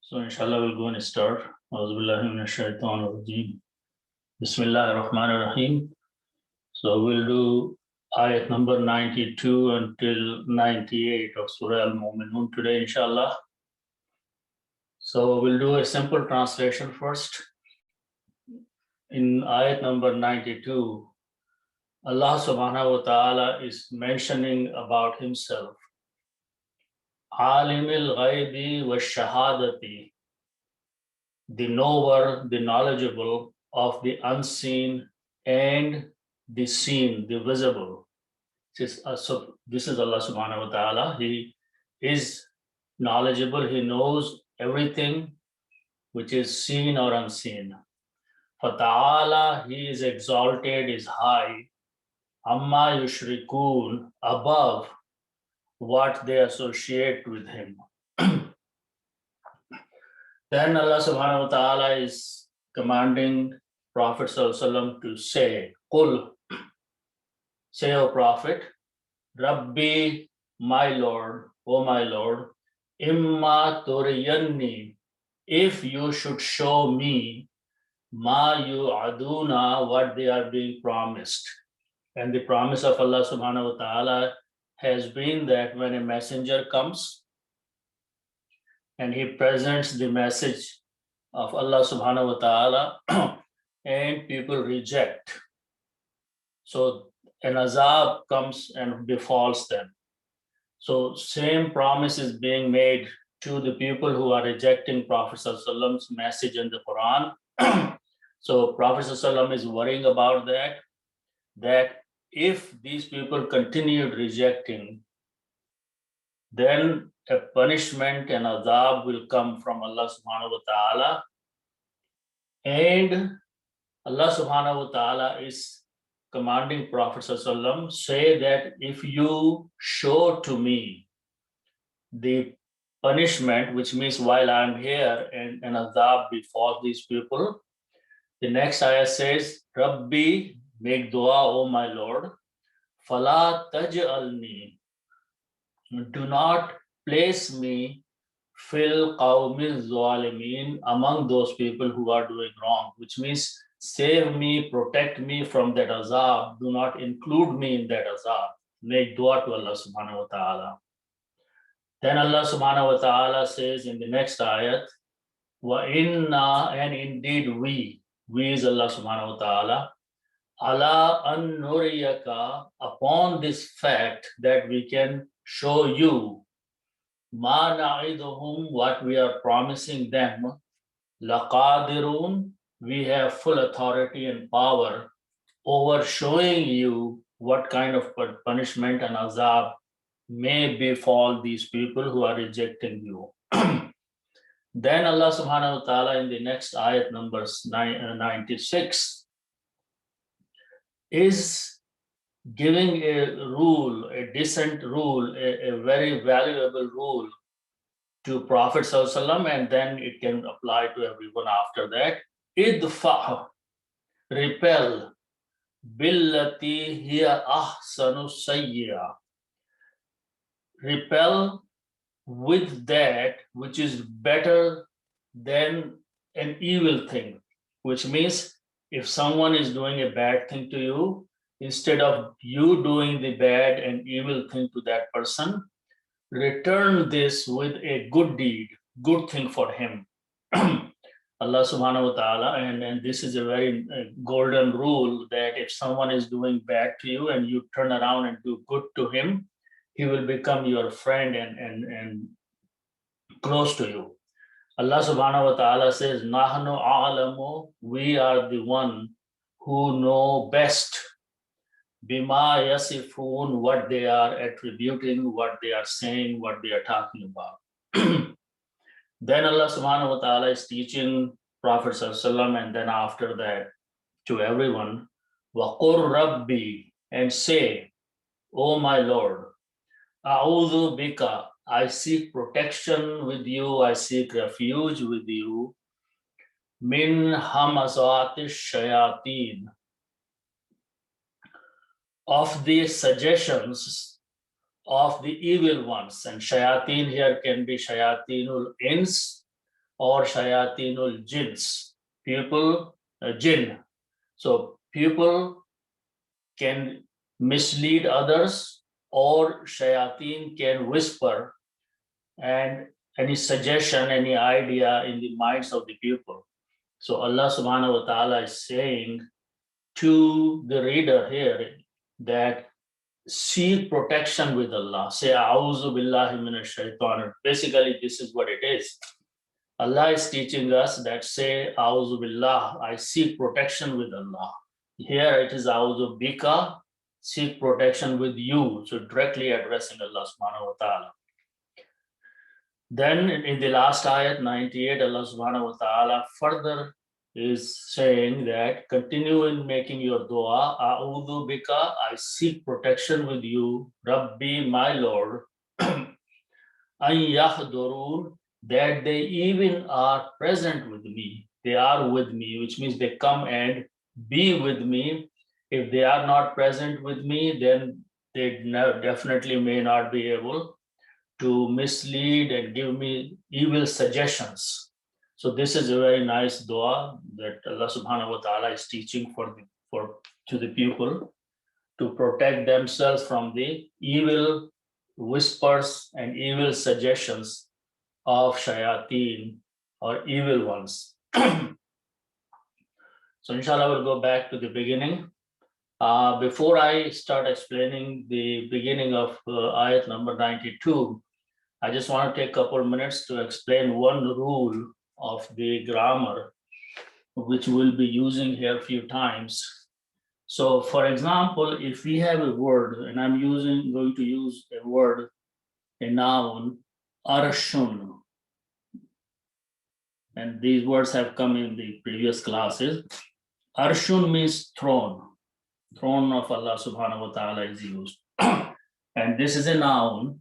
So inshallah we'll go and start. Auzubillahi minash shaitanir rajeem. Bismillahir Rahmanir Rahim. So we'll do ayat number 92 until 98 of Surah Al-Mu'minun today, inshallah. So we'll do a simple translation first. In ayat number 92, Allah subhanahu wa ta'ala is mentioning about himself. Alimil ghaibi wa shahadati, the knower, the knowledgeable of the unseen and the seen, the visible. This is Allah subhanahu wa ta'ala. He is knowledgeable. He knows everything which is seen or unseen. Fata'ala, he is exalted, is high. Amma yushrikun, above what they associate with him. Then Allah subhanahu wa ta'ala is commanding Prophet sallallahu alaihi wasallam to say, Qul, say, O Prophet, Rabbi, my Lord, O my Lord, imma turiyanni, if you should show me, ma yu'aduna, what they are being promised. And the promise of Allah subhanahu wa ta'ala has been that when a messenger comes and he presents the message of Allah subhanahu wa ta'ala and people reject, so an azab comes and befalls them. So same promise is being made to the people who are rejecting Prophet sallallahu alaihi wasallam's message in the Quran. So Prophet sallallahu alaihi wasallam is worrying about that if these people continued rejecting, then a punishment and azab will come from Allah subhanahu wa ta'ala. And Allah subhanahu wa ta'ala is commanding Prophet sallallahu alaihi wasallam, say that if you show to me the punishment, which means while I'm here and an azab befalls these people, the next ayah says, Rabbi, make dua, O my Lord, fala taj'alni, do not place me fil qawmil zalimin, among those people who are doing wrong, which means save me, protect me from that azab, do not include me in that azab. Make dua to Allah subhanahu wa ta'ala. Then Allah subhanahu wa ta'ala says in the next ayat, wa inna, and indeed we is Allah subhanahu wa ta'ala, ala an nuriyaka, upon this fact that we can show you ma na'iduhum, what we are promising them, laqadirun, we have full authority and power over showing you what kind of punishment and azab may befall these people who are rejecting you. Then Allah subhanahu wa ta'ala in the next ayat numbers 96 is giving a rule, a decent rule, a very valuable rule to Prophet sallallahu alaihi wasallam, and then it can apply to everyone after that. Idfa, repel, billati hiya ahsanu sayyi'a, repel with that which is better than an evil thing, which means if someone is doing a bad thing to you, instead of you doing the bad and evil thing to that person, return this with a good deed, good thing for him. Allah subhanahu wa ta'ala, and this is a very golden rule, that if someone is doing bad to you and you turn around and do good to him, he will become your friend and close to you. Allah subhanahu wa ta'ala says, Nahnu a'lamu, we are the one who know best, bima yasifun, what they are attributing, what they are saying, what they are talking about. Then Allah subhanahu wa ta'ala is teaching Prophet sallallahu alaihi wasallam, and then after that to everyone, waqur rabbi, and say, O my Lord, a'udhu bika, I seek protection with you, I seek refuge with you, min hamazati shayateen, of the suggestions of the evil ones. And shayateen here can be shayatinul ins or shayatinul jins, people, jinn. So people can mislead others, or shayateen can whisper and any suggestion, any idea in the minds of the people. So Allah subhanahu wa ta'ala is saying to the reader here that seek protection with Allah. Say, A'udhu billahi minash shaitanir. Basically, this is what it is. Allah is teaching us that say, A'udhu billah, I seek protection with Allah. Here it is A'udhu bika, seek protection with you. So directly addressing Allah subhanahu wa ta'ala. Then in the last ayat 98, Allah subhanahu wa ta'ala further is saying that continue in making your dua. A'udhu bika, I seek protection with you. Rabbi, my Lord. An yahdurun, that they even are present with me. They are with me, which means they come and be with me. If they are not present with me, then they definitely may not be able to mislead and give me evil suggestions. So this is a very nice dua that Allah subhanahu wa ta'ala is teaching to the people to protect themselves from the evil whispers and evil suggestions of shayateen or evil ones. So inshallah, we'll go back to the beginning. Before I start explaining the beginning of ayat number 92, I just want to take a couple of minutes to explain one rule of the grammar, which we'll be using here a few times. So for example, if we have a word, and I'm going to use a word, a noun, arshun. And these words have come in the previous classes. Arshun means throne. Throne of Allah subhanahu wa ta'ala is used. And this is a noun,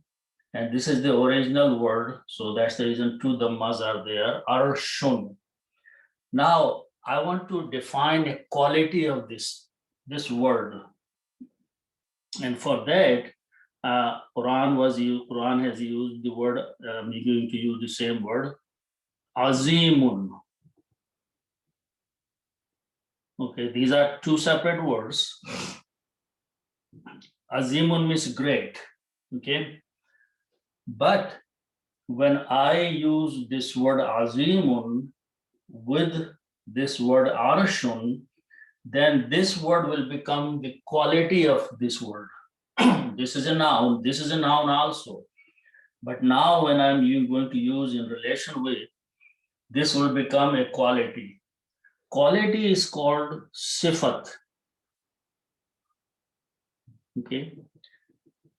and this is the original word. So that's the reason two dhammas are there, arshun. Now, I want to define a quality of this word. And for that, Quran has used the word, I'm going to use the same word, azimun. Okay, these are two separate words. Azimun means great, okay? But when I use this word azimun with this word arshun, then this word will become the quality of this word. This is a noun, this is a noun also. But now when I'm going to use in relation with, this will become a quality. Quality is called sifat. Okay.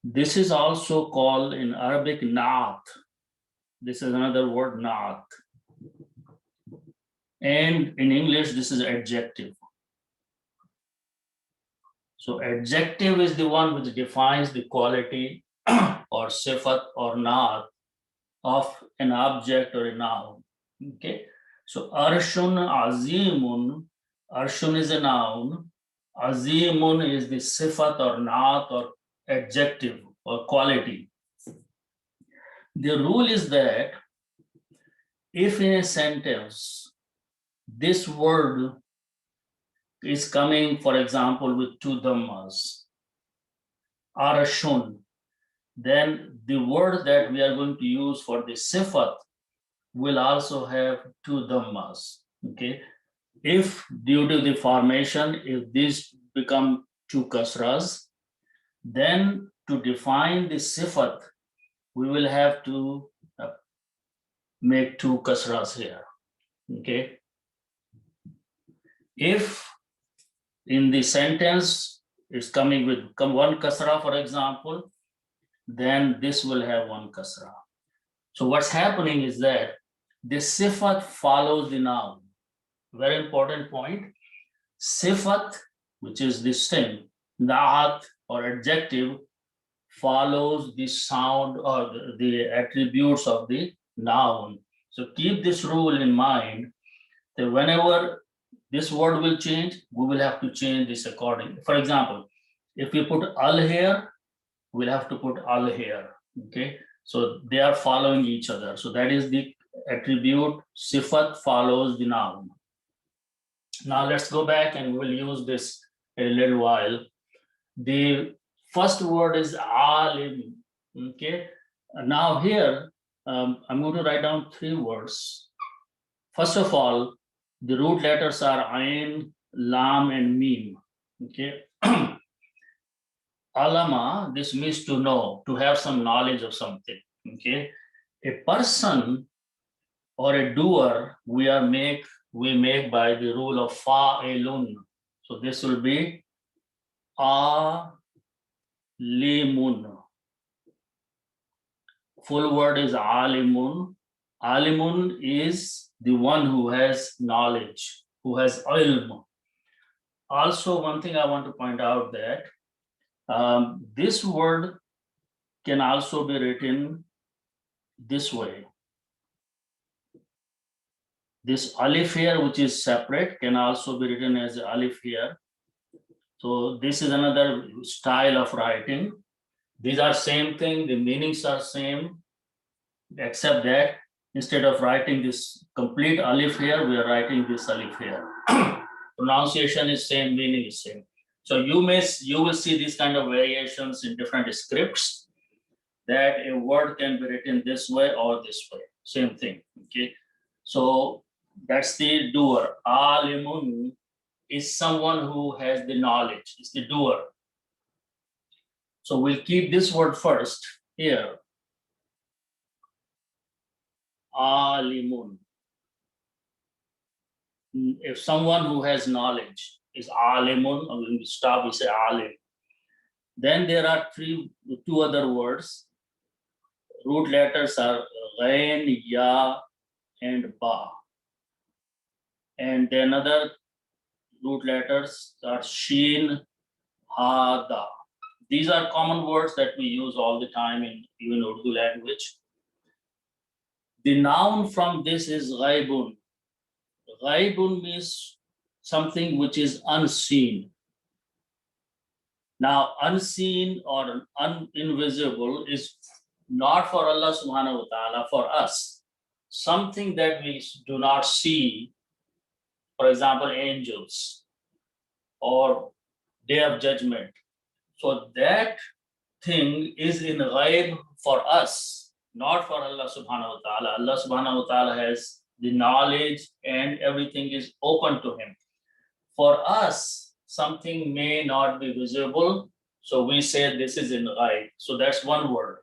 This is also called in Arabic naat. This is another word, naat. And in English, this is adjective. So adjective is the one which defines the quality or sifat or naat of an object or a noun. Okay. So arshun azimun, arshun is a noun, azimun is the sifat or naat or adjective or quality. The rule is that if in a sentence this word is coming, for example, with two dhammas, arshun, then the word that we are going to use for the sifat will also have two dhammas. Okay. If due to the formation, if these become two kasras, then to define the sifat, we will have to make two kasras here. Okay. If in the sentence it's coming with one kasra, for example, then this will have one kasra. So what's happening is that the sifat follows the noun. Very important point. Sifat, which is this thing, naat or adjective, follows the sound or the attributes of the noun. So keep this rule in mind that whenever this word will change, we will have to change this accordingly. For example, if we put al here, we'll have to put al here. Okay. So they are following each other. So that is the attribute, sifat follows the noun. Now let's go back and we'll use this a little while. The first word is alim. Okay. Now here, I'm going to write down 3 words. First of all, the root letters are ain, lam, and mim. Okay. Alama, this means to know, to have some knowledge of something. Okay. A person or a doer we make by the rule of fa'ilun. So this will be alimun. Full word is alimun. Alimun is the one who has knowledge, who has ilm. Also, one thing I want to point out that this word can also be written this way. This alif here, which is separate, can also be written as alif here. So this is another style of writing. These are same thing, the meanings are same, except that instead of writing this complete alif here, we are writing this alif here. Pronunciation is same, meaning is same. So you will see these kind of variations in different scripts, that a word can be written this way or this way, same thing. Okay, so that's the doer. Alimun is someone who has the knowledge, is the doer. So we'll keep this word first here. Alimun. If someone who has knowledge is alimun, or when we stop, we say alim. Then there are 2 other words. Root letters are ghain, ya, and ba. And then other root letters are shin, ha, da. These are common words that we use all the time in even Urdu language. The noun from this is ghaibun. Ghaibun means something which is unseen. Now, unseen or invisible is not for Allah subhanahu wa ta'ala, for us. Something that we do not see, for example, angels or Day of Judgment. So that thing is in ghaib for us, not for Allah subhanahu wa ta'ala. Allah subhanahu wa ta'ala has the knowledge and everything is open to him. For us, something may not be visible, so we say this is in ghaib. So that's one word.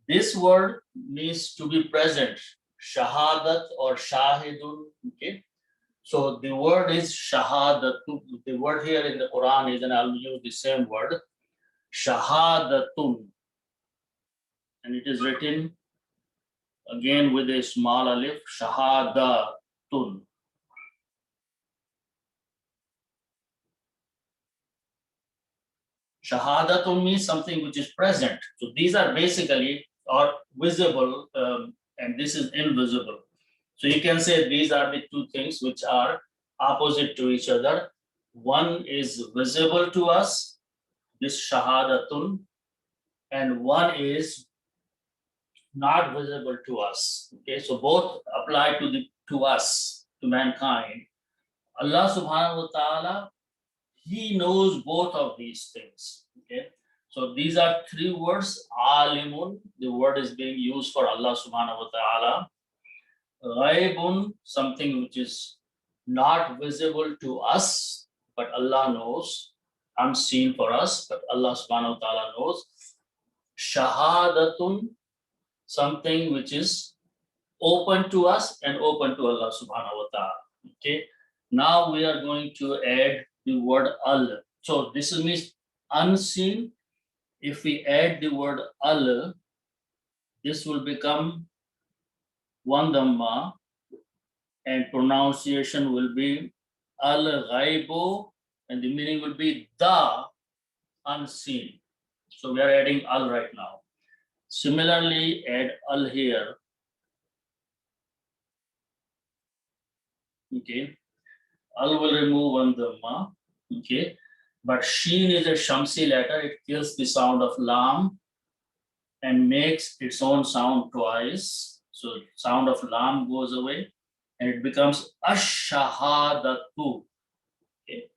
This word means to be present, shahadat or shahidun. Okay, so the word is shahadatun. The word here in the Quran is, and I'll use the same word, shahadatun, and it is written again with a small alif, shahadatun. Shahadatun means something which is present. So these are basically or visible, and this is invisible. So you can say these are the 2 things which are opposite to each other. One is visible to us, this shahadatun, and one is not visible to us. Okay, so both apply to us, to mankind. Allah subhanahu wa ta'ala, he knows both of these things. Okay, so these are 3 words. Alimun, the word is being used for Allah subhanahu wa ta'ala. Ghaibun, something which is not visible to us, but Allah knows, unseen for us, but Allah subhanahu wa ta'ala knows. Shahadatun, something which is open to us and open to Allah subhanahu wa ta'ala. Okay, now we are going to add the word al. So this means unseen. If we add the word al, this will become one dhamma, and pronunciation will be al-ghaibu, and the meaning will be the unseen. So we are adding al right now. Similarly, add al here. Okay, al will remove one dhamma. Okay, but sheen is a shamsi letter. It kills the sound of lam, and makes its own sound twice. So sound of lam goes away and it becomes ash-shahadatu. Okay.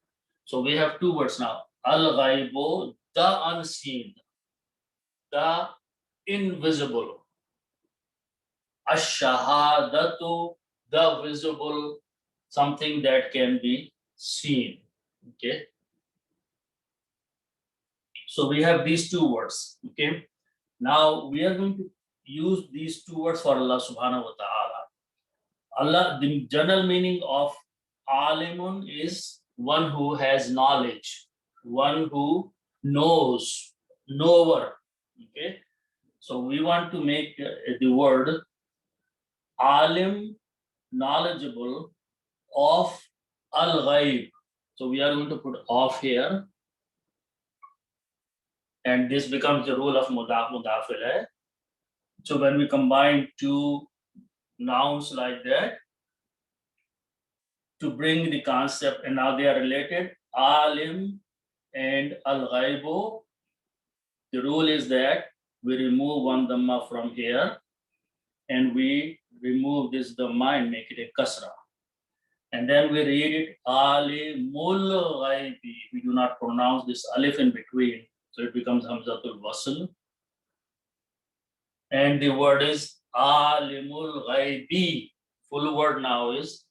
So we have two words now. Al-ghaibu, the unseen, the invisible. Ash-shahadatu, the visible, something that can be seen. Okay. So we have these two words. Okay. Now we are going to use these two words for Allah subhanahu wa ta'ala. Allah, the general meaning of alimun is one who has knowledge, one who knows, knower. Okay. So we want to make the word alim, knowledgeable, of al-ghaib. So we are going to put of here. And this becomes the rule of mudaf mudaf ilayh. So when we combine two nouns like that to bring the concept, and now they are related, alim and al-ghaibu, the rule is that we remove one dhamma from here and we remove this dhamma and make it a kasra. And then we read it alimul ghaibi. We do not pronounce this alif in between. So it becomes hamzatul wasl. And the word is alimul ghaibi. Full word now is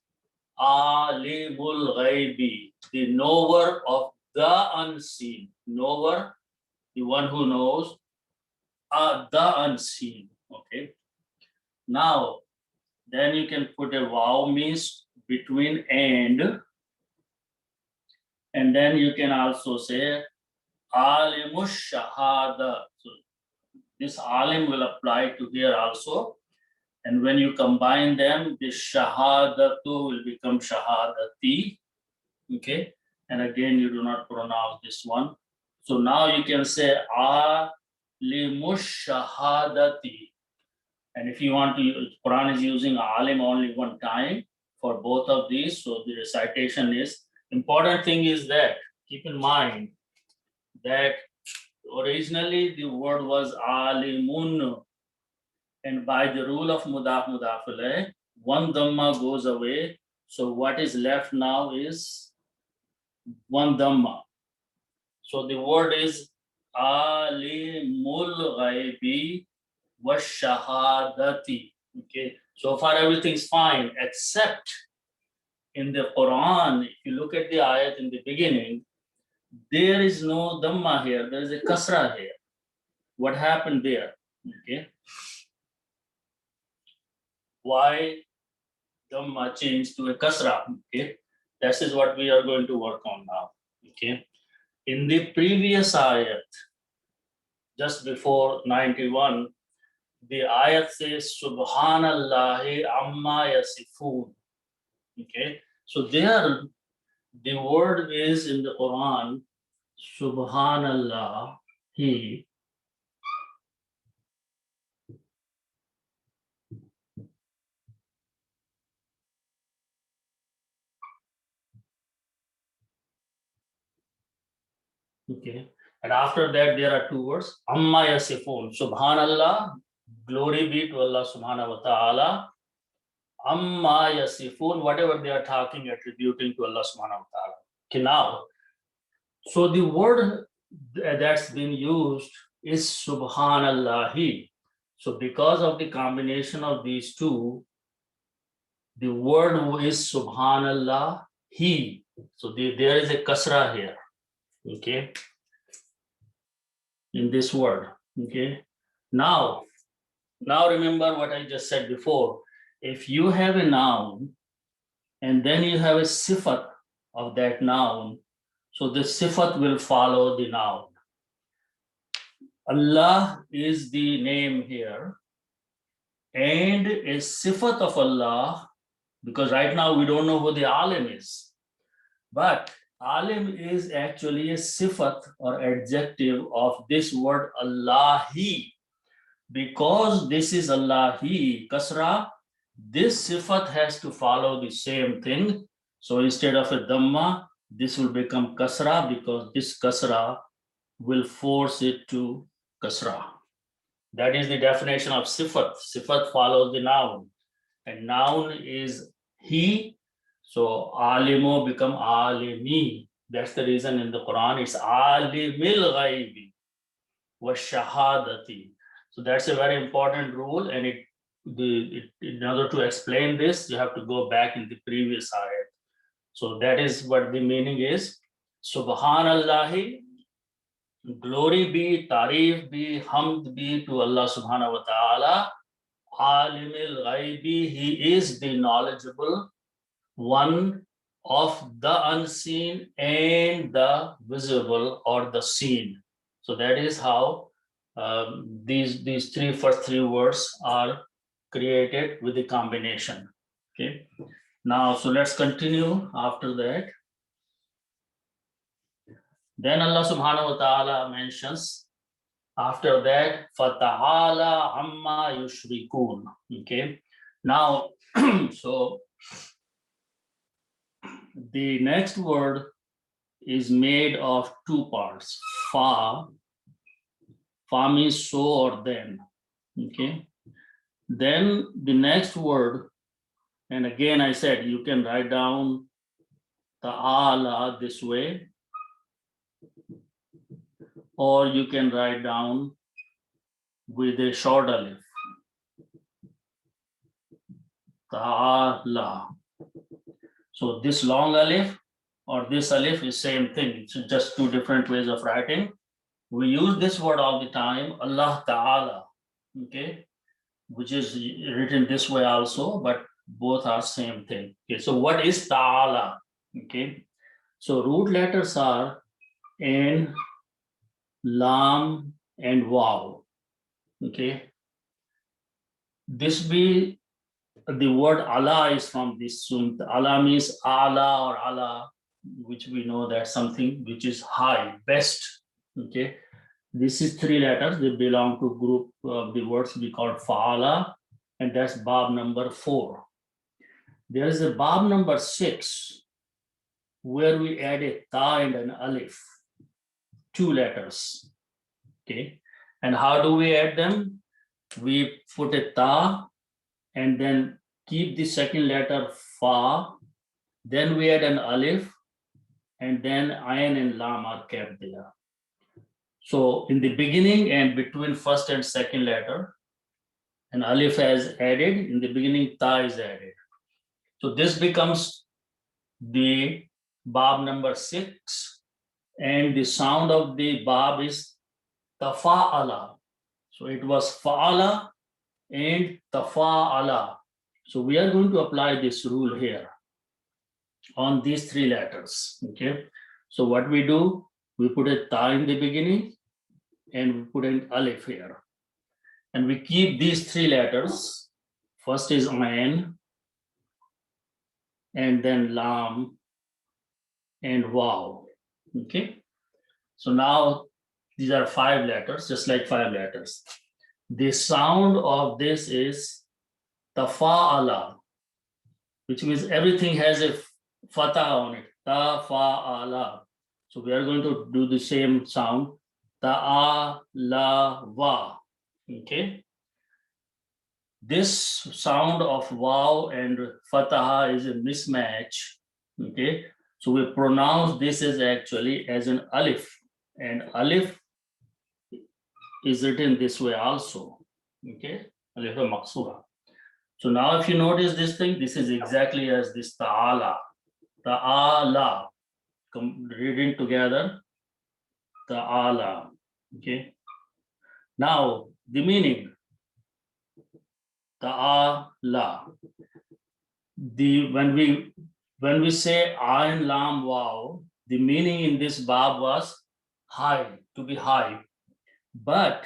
alimul ghaibi, the knower of the unseen. Knower, the one who knows the unseen. Okay. Now, then you can put a wow, means between and then you can also say alimush shahada. So this alim will apply to here also. And when you combine them, the shahadatu will become shahadati. Okay. And again, you do not pronounce this one. So now you can say alimush shahadati. And if you want to use, Quran is using alim only one time for both of these. So the recitation is, important thing is that, keep in mind that originally the word was alimun. And by the rule of mudaf mudaf ilayh, one dhamma goes away. So what is left now is one dhamma. So the word is alimul ghaibi wa shahadati. Okay, so far everything is fine, except in the Quran, if you look at the ayat in the beginning, there is no dhamma here, there is a kasra here. What happened there? Okay. Why dhamma changed to a kasra? Okay. This is what we are going to work on now. Okay. In the previous ayat, just before 91, the ayat says Subhanallahi amma yasifun. Okay. So there, the word is in the Quran, Subhanallah, he. Okay. And after that, there are two words, Amma yasifun. Subhanallah, glory be to Allah subhanahu wa ta'ala. Amma yasifun, whatever they are talking, attributing to Allah subhanahu wa ta'ala. Okay, now, so the word that's been used is Subhanallahi. So because of the combination of these two, the word is Subhanallah, he. So there is a kasra here, okay, in this word, okay. Now remember what I just said before. If you have a noun and then you have a sifat of that noun, so the sifat will follow the noun. Allah is the name here, and a sifat of Allah, because right now we don't know who the alim is, but alim is actually a sifat or adjective of this word Allahi. Because this is Allahi, kasra, this sifat has to follow the same thing. So instead of a dhamma, this will become kasra, because this kasra will force it to kasra. That is the definition of sifat. Sifat follows the noun, and noun is he. So alimu become alimi. That's the reason in the Quran it's alimil ghaibi wa shahadati. So that's a very important rule, and in order to explain this, you have to go back in the previous ayat. So that is what the meaning is. Subhanallahi, glory be, tarif be, hamd be to Allah subhanahu wa ta'ala. Alimil ghaibi, he is the knowledgeable one of the unseen and the visible or the seen. So that is how these first three words are created with the combination. Okay. Now, so let's continue after that. Then Allah subhanahu wa ta'ala mentions after that, Fata'ala amma yushrikun. Okay. Now, so the next word is made of two parts. Fa means so or then. Okay. Then the next word, and again I said you can write down ta'ala this way, or you can write down with a short alif. Ta'ala. So this long alif or this alif is same thing. It's just two different ways of writing. We use this word all the time, Allah Ta'ala, okay, which is written this way also, but both are same thing. Okay, so what is Ta'ala? Okay, so root letters are Ain, Lam, and Waw. Okay, the word Allah is from this. So Allah means Allah or Allah, which we know that something which is high, best. Okay, this is three letters. They belong to group of the words we call Fa'ala, and that's Bab number 4. There is a Bab number 6 where we add a Ta and an Alif, 2 letters. Okay, and how do we add them? We put a Ta and then keep the second letter Fa, then we add an Alif, and then Ain and Lam are kept there. So in the beginning and between first and second letter, an Alif is added, in the beginning Ta is added. So this becomes the Bab number 6, and the sound of the Bab is Tafa'ala. So it was Fa'ala and Tafa'ala. So we are going to apply this rule here on these 3 letters. Okay. So what we do, we put a Ta in the beginning and we put an Alif here. And we keep these 3 letters. First is Ain, and then Lam and Waw. Okay. So now these are 5 letters, just like 5 letters. The sound of this is Tafa'ala, which means everything has a fatah on it. Tafa'ala. So we are going to do the same sound. Ta'ala wa. Okay. This sound of Waw and Fatah is a mismatch. Okay. So we pronounce this as actually as an Alif, and Alif is written this way also. Okay. Alif Maksura. So now if you notice this thing, this is exactly as this Ta'ala. Ta'ala. Reading together. Ta'ala. Okay. Now the meaning. Ta'ala. When we say Ain Lam Waw, the meaning in this Bab was high, to be high. But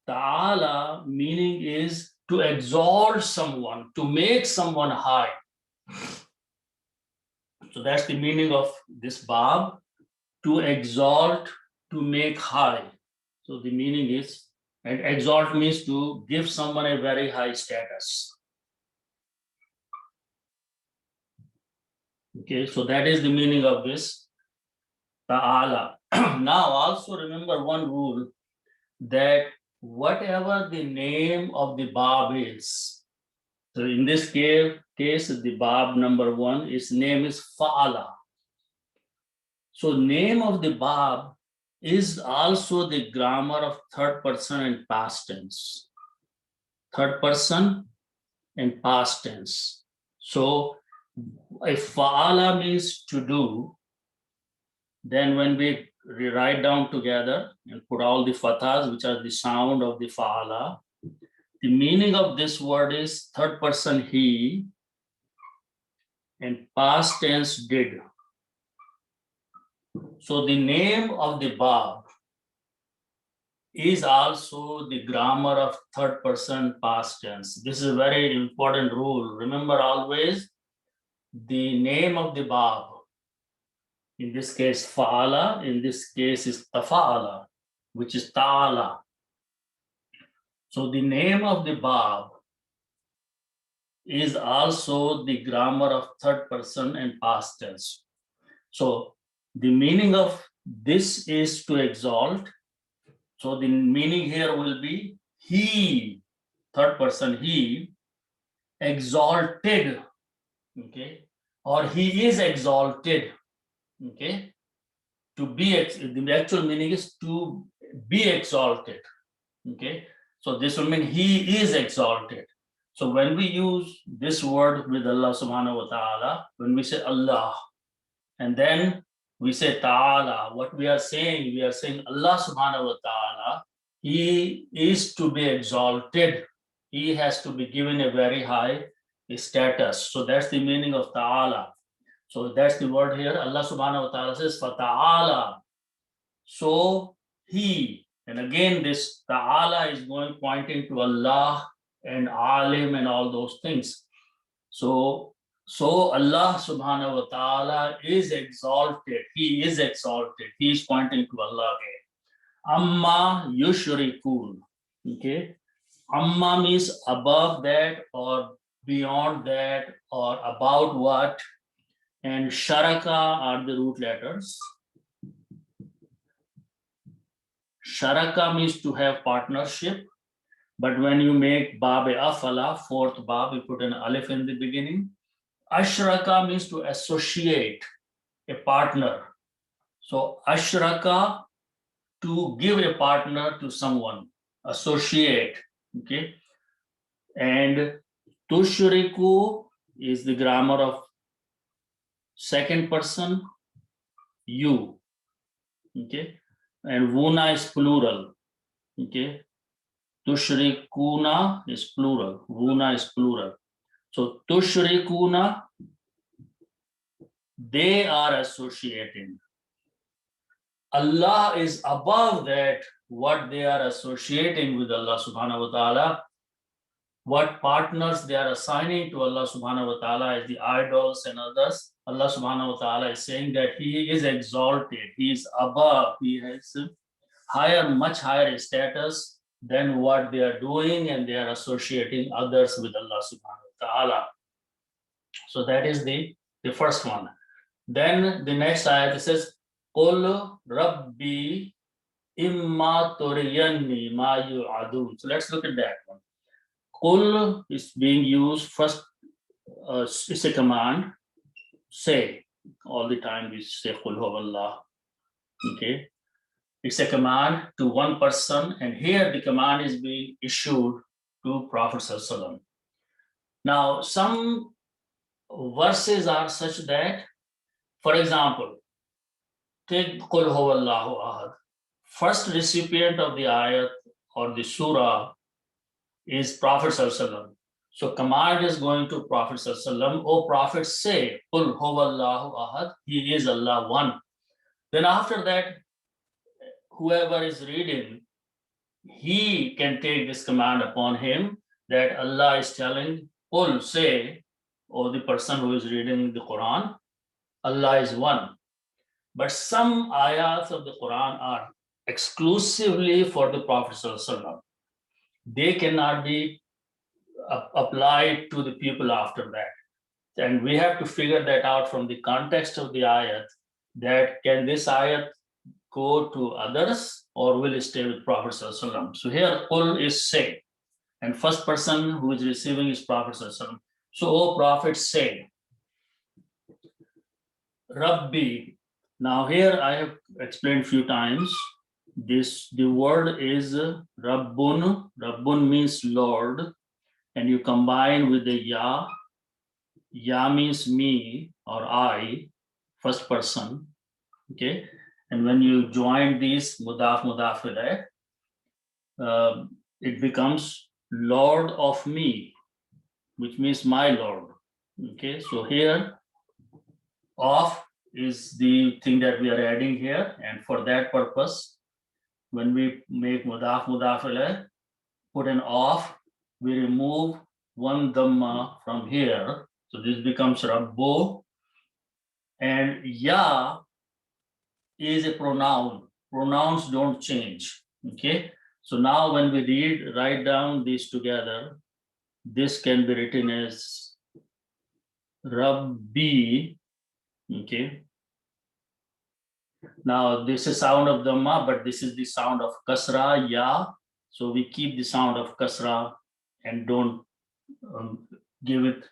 Ta'ala meaning is to exalt someone, to make someone high. So that's the meaning of this Bab, to exalt, to make high. So the meaning is, and exalt means to give someone a very high status. Okay, so that is the meaning of this Ta'ala. Now also remember one rule, that whatever the name of the Bab is. So in this case, the Bab number 1, its name is Fa'ala. So name of the Bab is also the grammar of third person and past tense. Third person and past tense. So if Fa'ala means to do, then when we write down together and put all the fathas, which are the sound of the Fa'ala, the meaning of this word is third person he and past tense did. So the name of the Bab is also the grammar of third person past tense. This is a very important rule. Remember always the name of the Bab. In this case, Fa'ala. In this case is Tafa'ala, which is Ta'ala. So the name of the Bab is also the grammar of third person and past tense. So the meaning of this is to exalt. So the meaning here will be he, third person he, exalted, okay, or he is exalted, okay. To be, the actual meaning is to be exalted, okay. So this will mean he is exalted. So when we use this word with Allah subhanahu wa ta'ala, when we say Allah, and then we say ta'ala, what we are saying Allah subhanahu wa ta'ala, he is to be exalted. He has to be given a very high status. So that's the meaning of ta'ala. So that's the word here. Allah subhanahu wa ta'ala says fata'ala. So he, and again this ta'ala is going pointing to Allah and alim and all those things. So Allah subhanahu wa ta'ala is exalted. He is exalted. He is pointing to Allah again. Amma yushrikun. Okay. Amma means above that or beyond that or about what. And sharaka are the root letters. Sharaka means to have partnership. But when you make Bab-e Afala, fourth Bab, you put an alif in the beginning. Ashraka means to associate, a partner. So ashraka, to give a partner to someone, associate, okay. And tushriku is the grammar of second person, you, okay. And vuna is plural, okay. Tushrikuna is plural, vuna is plural. So tushrikuna, they are associating. Allah is above that, what they are associating with Allah subhanahu wa ta'ala, what partners they are assigning to Allah subhanahu wa ta'ala as the idols and others. Allah subhanahu wa ta'ala is saying that he is exalted, he is above, he has higher, much higher status than what they are doing, and they are associating others with Allah subhanahu wa ta'ala. So that is the first one. Then the next ayat says, Qul Rabbi imma turiyanni ma yu'adun. So let's look at that one. Qul is being used first, it's a command. Say, all the time we say Qul huwallah. Okay. It's a command to one person, and here the command is being issued to Prophet Sallallahu Alaihi Wasallam. Now, some verses are such that, for example, take Qul huwallahu ahad. First recipient of the ayat or the surah is Prophet Sallallahu Alaihi Wasallam. So command is going to Prophet Sallallahu Alaihi Wasallam. O Prophet, say Qul huwallahu ahad. He is Allah one. Then after that, whoever is reading, he can take this command upon him that Allah is telling, Qul, say, or the person who is reading the Quran, Allah is one. But some ayats of the Quran are exclusively for the Prophet Sallallahu Alaihi Wasallam. They cannot be applied to the people after that. And we have to figure that out from the context of the ayat, that can this ayat go to others or will stay with Prophet Sallallahu Alaihi Wasallam? So here qul is say, and first person who is receiving is Prophet Sallallahu Alaihi Wasallam. So, O Prophet, say, Rabbi. Now here I have explained few times. The word is Rabbun. Rabbun means Lord, and you combine with the Ya. Ya means me or I, first person. Okay, and when you join these mudaf ilayh, it becomes Lord of me, which means my Lord. Okay, so here of is the thing that we are adding here, and for that purpose, when we make mudaf ilayh, put an off, we remove one dhamma from here, so this becomes Rabbo, and Ya is a pronoun. Pronouns don't change. Okay, so now when we write down these together, this can be written as Rabbi. Okay, now this is sound of dhamma, but this is the sound of kasra, Ya. So we keep the sound of kasra and don't give it,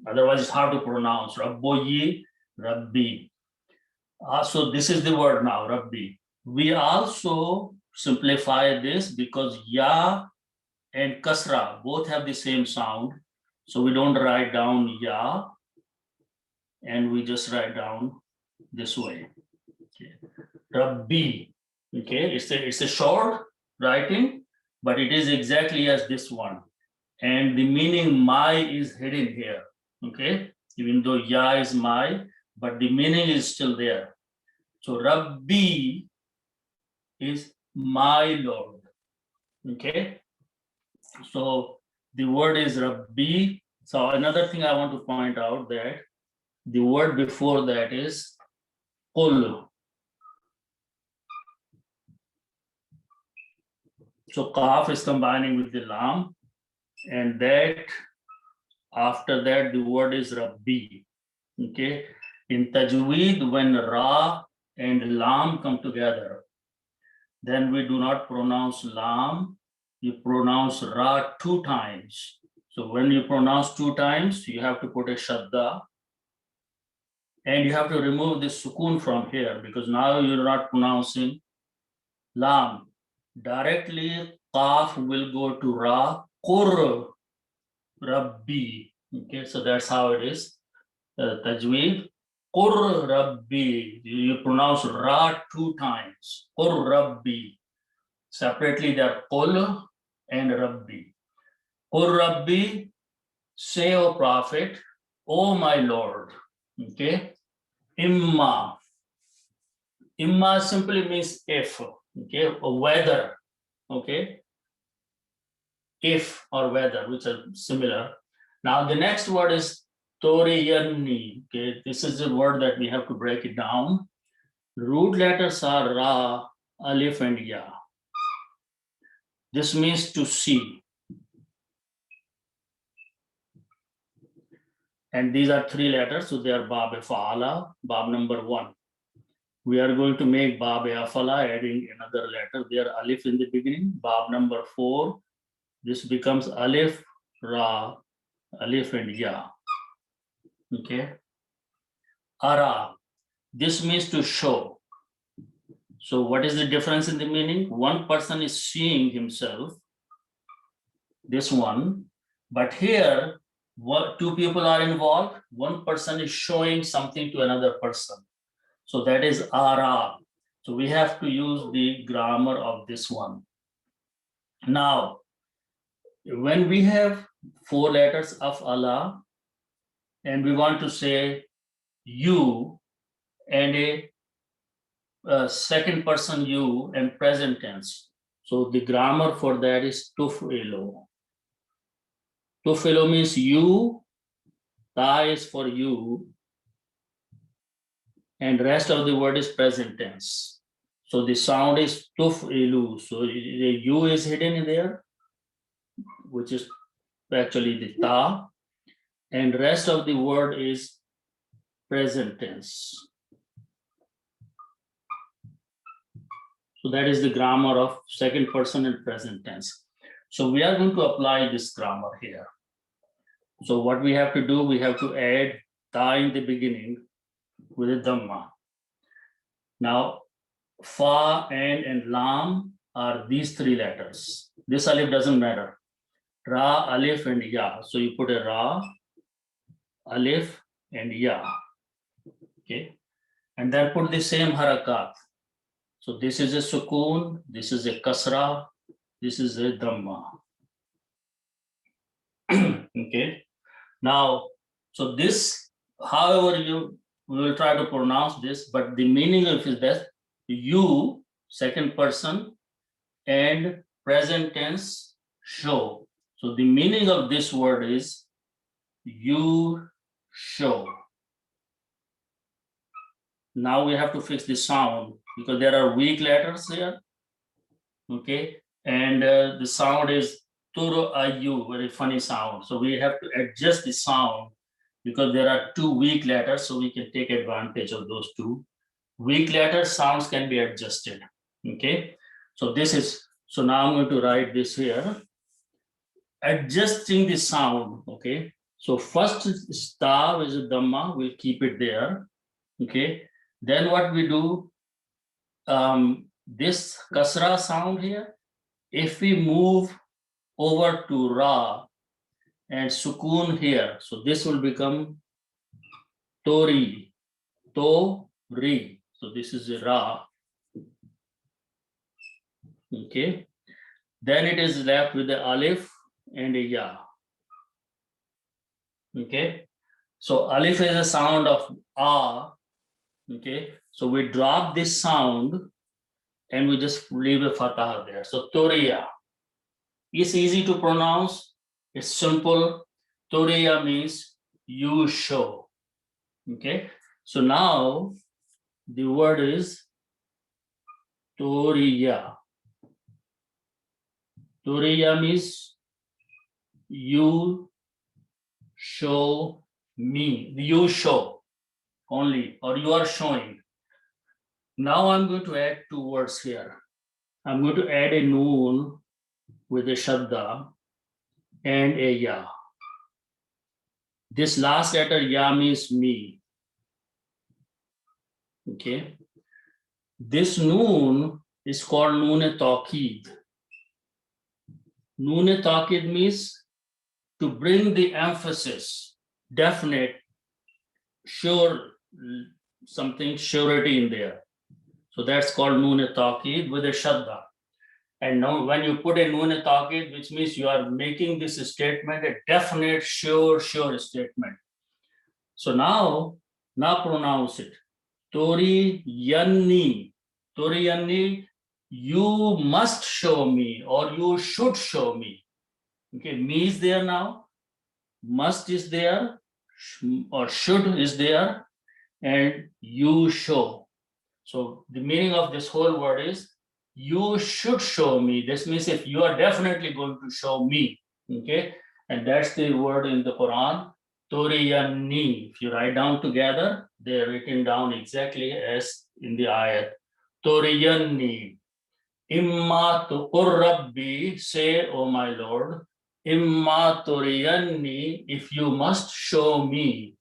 otherwise it's hard to pronounce. Rabboyi, Rabbi. So this is the word now, Rabbi. We also simplify this because Ya and kasra both have the same sound. So we don't write down Ya, and we just write down this way. Okay. Rabbi. Okay, it's a short writing, but it is exactly as this one. And the meaning my is hidden here. Okay, even though Ya is my, but the meaning is still there. So Rabbi is my Lord. Okay, so the word is Rabbi. So another thing I want to point out that the word before that is Qul. So Qaf is combining with the Lam, and that after that the word is Rabbi. Okay, in Tajweed, when Ra and Lam come together, then we do not pronounce Lam, you pronounce Ra 2 times. So when you pronounce 2 times, you have to put a Shadda, and you have to remove the Sukun from here, because now you're not pronouncing Lam. Directly, Qaf will go to Ra, Qur, Rabbi. Okay, so that's how it is. Tajweed. Qur Rabbi. You pronounce Ra 2 times. Qur Rabbi. Separately, they are Qul and Rabbi. Qur Rabbi, say, O Prophet, O my Lord. Okay. Imma. Imma simply means if. Okay, or whether. Okay. If or whether, which are similar. Now the next word is Toriyanni. Okay, this is the word that we have to break it down. Root letters are Ra, Alif, and Ya. This means to see. And these are 3 letters, so they are Bab Fa'ala, Bab number 1. We are going to make Bab Afala, adding another letter. There Alif in the beginning. Bab number 4, this becomes Alif, Ra, Alif, and Ya. Okay. Ara, this means to show. So what is the difference in the meaning? One person is seeing himself, this one, but here 2 people are involved. One person is showing something to another person. So that is Ara. So we have to use the grammar of this one. Now, when we have 4 letters of Allah and we want to say you and a second person you and present tense. So the grammar for that is tuf'ilu. Tuf'ilu means you, ta is for you, and rest of the word is present tense. So the sound is tuf'ilu. So the u is hidden in there, which is actually the ta, and rest of the word is present tense. So that is the grammar of second person and present tense. So we are going to apply this grammar here. So what we have to do, we have to add ta in the beginning with a dhamma. Now, fa, and lam are these three letters. This alif doesn't matter. Ra, alif, and ya. So you put a ra, alif, and ya. Okay. And then put the same harakat. So this is a sukoon, this is a kasra, this is a dhamma. Okay. Now, so this, however we will try to pronounce this, but the meaning of it is that you, second person, and present tense show. So the meaning of this word is you show. Now we have to fix the sound because there are weak letters here. Okay, and the sound is turu ayu, very funny sound. So we have to adjust the sound because there are two weak letters, so we can take advantage of those two. Weak letter sounds can be adjusted. Okay, so this is, so now I'm going to write this here. Adjusting the sound. Okay, so first sta is a dhamma, we'll keep it there. Okay, then what we do, this kasra sound here, if we move over to ra and sukoon here, so this will become tori, to-ri. So this is a ra. Okay, then it is left with the alif and a ya. Okay, so alif is a sound of a. Okay, so we drop this sound and we just leave a fatah there. So toriya. It's easy to pronounce. It's simple. Toriya means you show. Okay, so now the word is toriya. Toriya means you show me. You show only, or you are showing. Now I'm going to add two words here. I'm going to add a noon with a shadda and a ya. This last letter ya means me. Okay. This noon is called noon-e-tawqeed. Noon-e-tawqeed means to bring the emphasis, definite, sure, something surety in there. So that's called noon-e-tawqeed with a shadda. And now when you put a noon-e-tawqeed, which means you are making this statement a definite, sure statement. So now pronounce it. Tori yanni. Tori yanni, you must show me or you should show me. Okay, me is there now, must is there, or should is there, and you show. So the meaning of this whole word is you should show me. This means if you are definitely going to show me. Okay, and that's the word in the Quran, Toriyanni. If you write down together, they're written down exactly as in the ayat. Toriyanni. Imma tuqur Rabbi, say, O my Lord, Imma Toriyanni, if you must show me.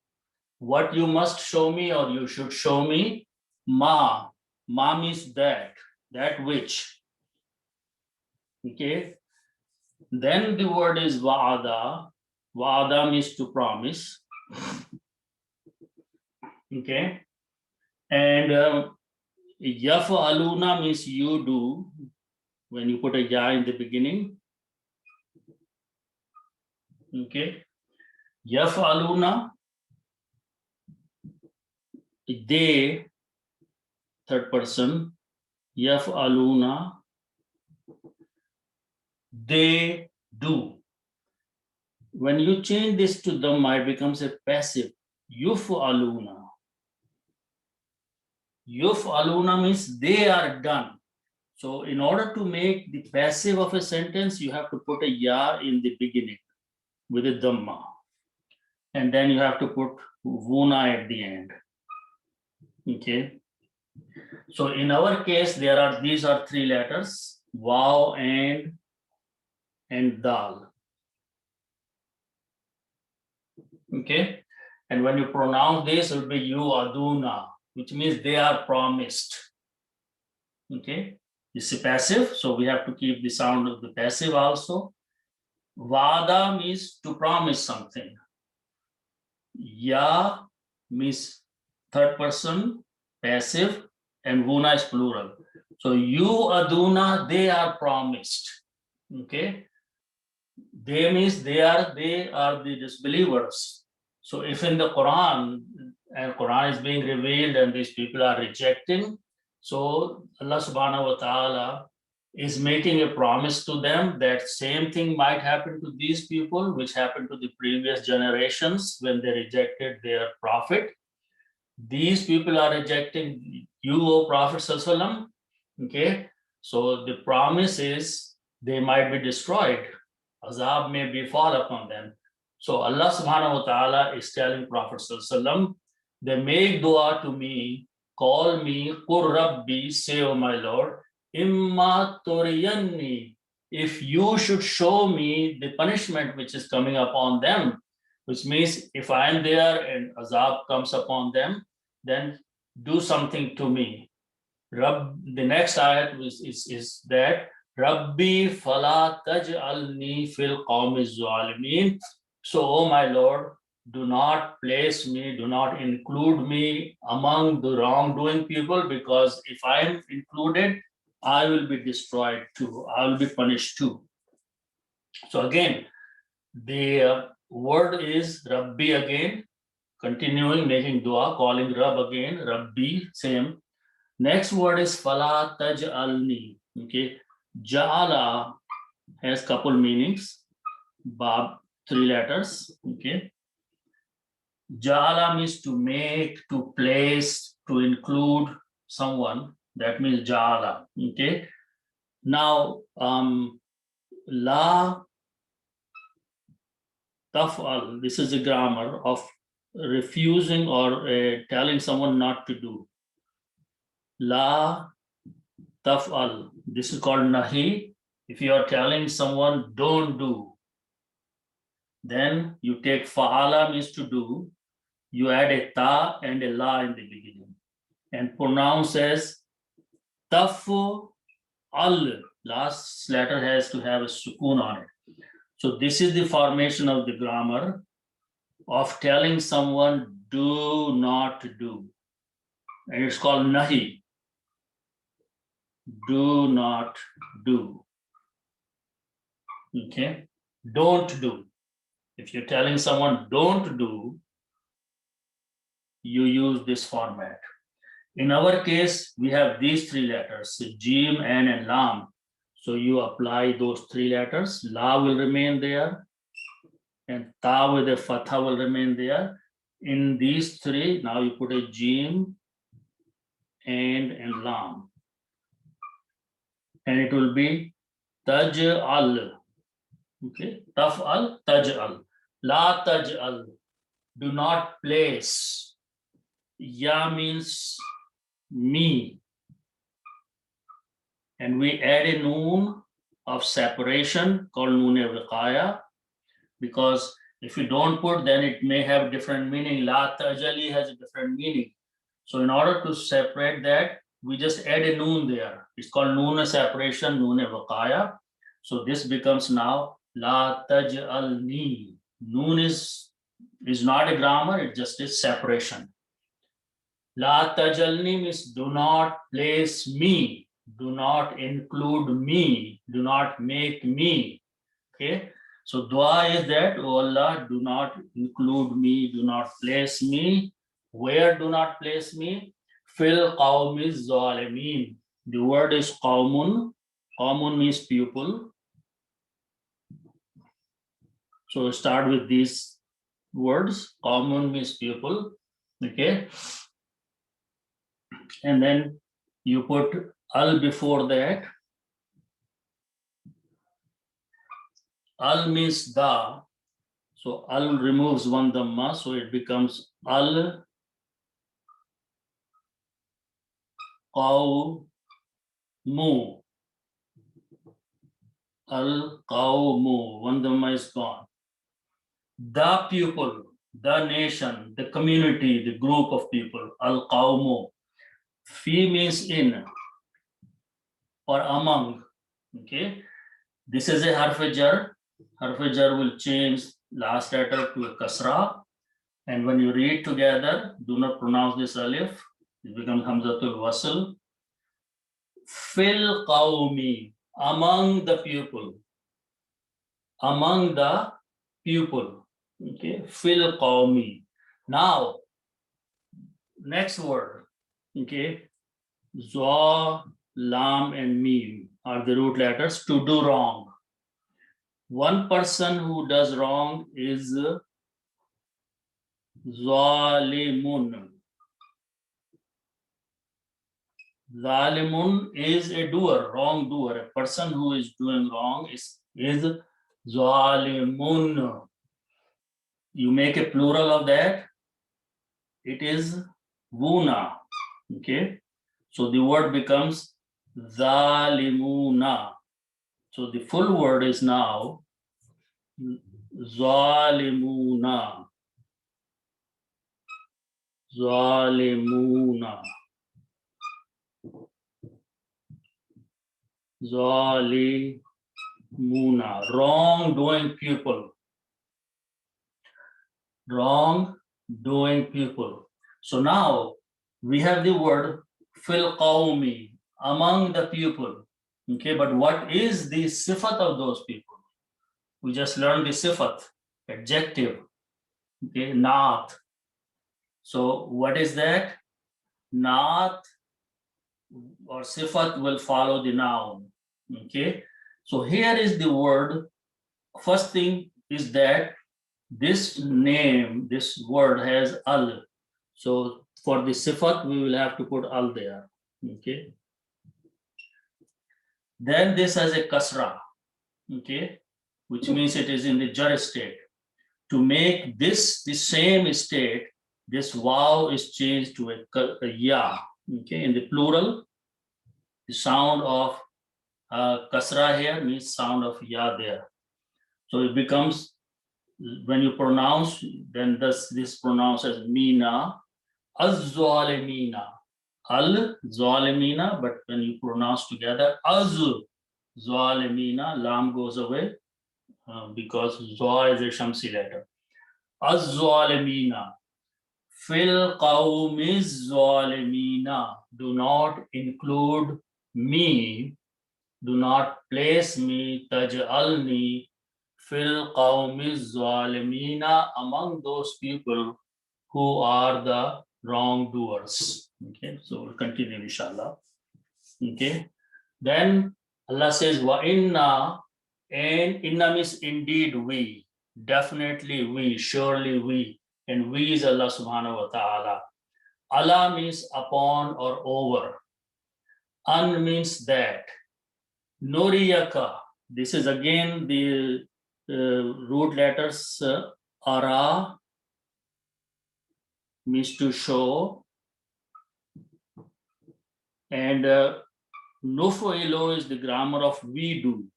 What you must show me or you should show me? Ma means that which. Okay. Then the word is wa'ada. Wa'ada means to promise. Okay. And yaf'aluna means you do, when you put a ya in the beginning. Okay. Yaf'aluna, they, third person. Yaf'aluna, they do. When you change this to dhamma, it becomes a passive. Yuf'aluna. Yuf'aluna means they are done. So in order to make the passive of a sentence, you have to put a ya in the beginning with a dhamma. And then you have to put vuna at the end. Okay. So in our case, these are three letters, Waw and Dal. Okay, and when you pronounce this, it will be Yu'aduna, which means they are promised. Okay, this is passive, so we have to keep the sound of the passive also. Vada means to promise something. Ya means third person, passive, and Vuna is plural. So Yu'aduna, they are promised. Okay, they means they are the disbelievers. So if in the Quran, and Quran is being revealed and these people are rejecting, so Allah subhanahu wa ta'ala is making a promise to them that same thing might happen to these people, which happened to the previous generations when they rejected their prophet. These people are rejecting you, O Prophet Sallallahu Alaihi Wasallam. Okay, so the promise is they might be destroyed. Azab may befall upon them. So Allah subhanahu wa ta'ala is telling Prophet Sallallahu Alaihi Wasallam, they make dua to me, call me, Qur Rabbi, say, O my Lord, Imma turiyanni, if you should show me the punishment which is coming upon them, which means if I am there and azab comes upon them, then do something to me. The next ayat is that Rabbi fala taj'alni fil qawmi zalimin. So, oh my Lord, do not place me, do not include me among the wrongdoing people, because if I am included, I will be destroyed too. I will be punished too. So again, the word is Rabbi again, continuing making dua, calling Rab again, Rabbi, same. Next word is Fala Taj'alni. Okay, Ja'ala has couple meanings. Bab, three letters. Okay, Ja'ala means to make, to place, to include someone. That means Ja'ala. Okay, now La Taf'al. This is a grammar of refusing or telling someone not to do. La Taf'al. This is called Nahi. If you are telling someone don't do, then you take Fa'ala means to do, you add a Ta and a La in the beginning and pronounce as Taf'al. Last letter has to have a sukun on it. So this is the formation of the grammar of telling someone do not do. And it's called Nahi. Do not do. Okay, don't do. If you're telling someone don't do, you use this format. In our case, we have these three letters, Jim, An, and Lam. So you apply those three letters. La will remain there, and Ta with a Fatha will remain there. In these three, now you put a Jim, and Lam. And it will be Taj'al. Okay, Taf'al, Taj'al. La Taj'al. Do not place. Ya means me. And we add a noon of separation called noon wiqaya, because if you don't put, then it may have different meaning. La tajali has a different meaning. So in order to separate that, we just add a noon there. It's called noon separation, noon wiqaya. So this becomes now la taj'alni. Noon is not a grammar, it just is separation. La tajalni means do not place me, do not include me, do not make me. Okay, so dua is that, oh Allah, do not include me, do not place me. Where do not place me? Fil qawmi zalimin. The word is qawmun. Qawmun means people. So start with these words. Qawmun means people. Okay. And then you put al before that. Al means the, so al removes one dhamma, so it becomes al qawmu. Al-qawmu. One dhamma is gone. The people, the nation, the community, the group of people. Al-qawmu. Fi means in or among. Okay. This is a harf jar. Harf jar will change last letter to a kasra. And when you read together, do not pronounce this alif. It becomes hamzatul wasl. Fil qawmi. Among the people. Among the people. Okay. Fil qawmi. Now, next word. Okay. Za, lam, and mim are the root letters to do wrong. One person who does wrong is zalimun. Zalimun is a doer, wrongdoer. A person who is doing wrong is zalimun. You make a plural of that, it is wuna. Okay, so the word becomes zalimuna. So the full word is now zalimuna. Zalimuna. Zalimuna. Wrongdoing people. Wrongdoing people. So now we have the word fil qawmi, among the people. Okay, but what is the sifat of those people? We just learned the sifat, adjective. Okay, naat. So what is that? Naat or sifat will follow the noun. Okay, so here is the word. First thing is that this name, this word has al. So for the sifat, we will have to put al there. Okay. Then this has a kasra. Okay, which means it is in the jar state. To make this the same state, this waw is changed to a ya. Okay, in the plural, the sound of kasra here means sound of ya there. So it becomes, when you pronounce, then this pronounced as mina, az-zalimina, al-zalimina, but when you pronounce together, az-zalimina, lam goes away because za is a shamsi letter. Az-zalimina, fil qawmiz zalimina, do not include me, do not place me, taj'alni, fil qawmiz zalimina, among those people who are the wrongdoers. Okay, so we'll continue inshallah. Okay, then Allah says wa inna, and inna means indeed we, definitely we, surely we, and we is Allah subhanahu wa ta'ala. Allah means upon or over. An means that. Nuriyaka, this is again the root letters ara means to show, and nufu'ilu is the grammar of we do.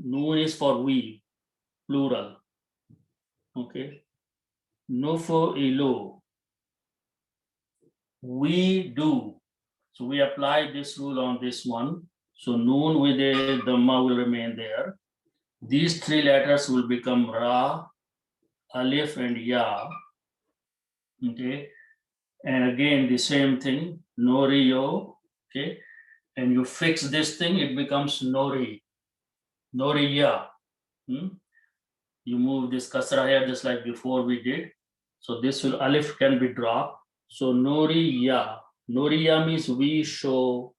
Nun is for we, plural. Okay, nufu'ilu, we do. So we apply this rule on this one. So noon with a dhamma will remain there. These three letters will become ra, alif, and ya. Okay, and again the same thing, noriyo. Okay, and you fix this thing, it becomes nori, noriya. You move this kasra here just like before we did. So this will alif can be dropped. So noriya. Noriya means we show,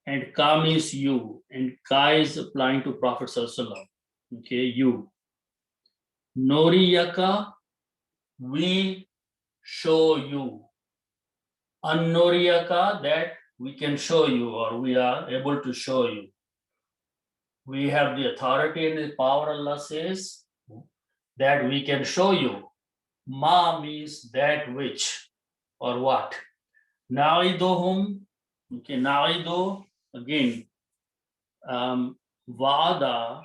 and ka means you, and ka is applying to Prophet Sallallahu Alaihi Wasallam. Okay, you. Noriyaka, we show you. An-noriyaka, that we can show you, or we are able to show you. We have the authority and the power, Allah says, that we can show you. Ma means that which. or what? Na'iduhum, okay, na'idu, again, Vada,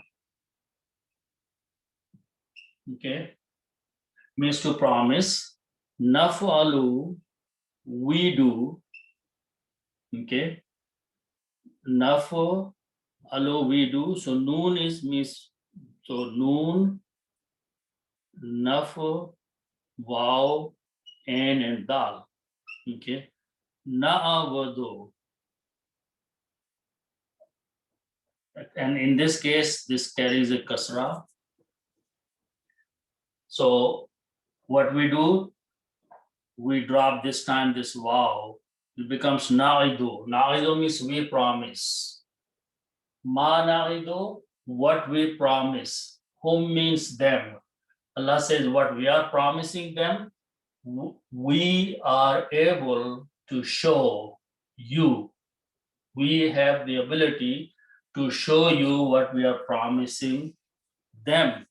okay, means to promise. Naf'alu, we do, okay. Naf'alu, we do. So noon is means, so noon, naf, wow, and dal, okay. Na'awadu, and in this case, this carries a kasra. So what we do, we drop this time this wow, it becomes na'idu. Na'idu means we promise. Ma na'idu, what we promise. Whom means them. Allah says what we are promising them, we are able to show you. We have the ability to show you what we are promising them.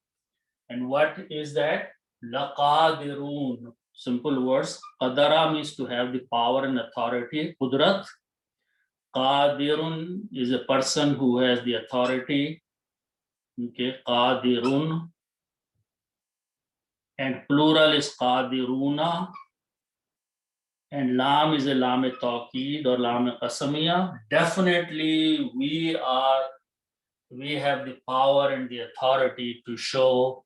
And what is that? Laqadirun. Simple words. Qadara means to have the power and authority. Qudrat. Qadirun is a person who has the authority. Okay, Qadirun. And plural is Qadiruna. And lam is a lam tawqeed or lam qasamiya. Definitely we have the power and the authority to show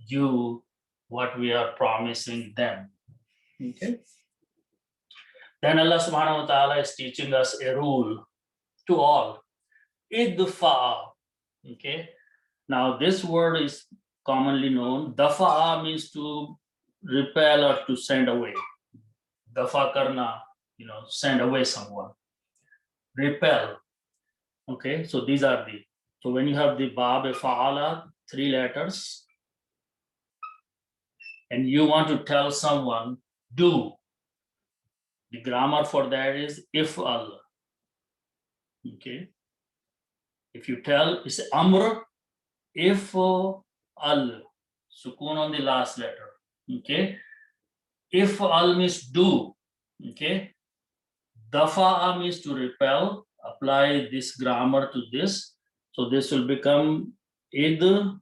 you what we are promising them. Okay. Then Allah subhanahu wa ta'ala is teaching us a rule to all. Idfa'a. Okay. Now this word is commonly known. Dafa'a means to repel or to send away. Dafa karna, send away someone. Repel. Okay. So these are so when you have the bab fa'ala, 3 letters, and you want to tell someone, do. The grammar for that is if'al. Okay. If you tell, it's amr, if'al, sukun on the last letter. Okay. If'al means do. Okay. Dafa'a means to repel. Apply this grammar to this. So this will become idfa.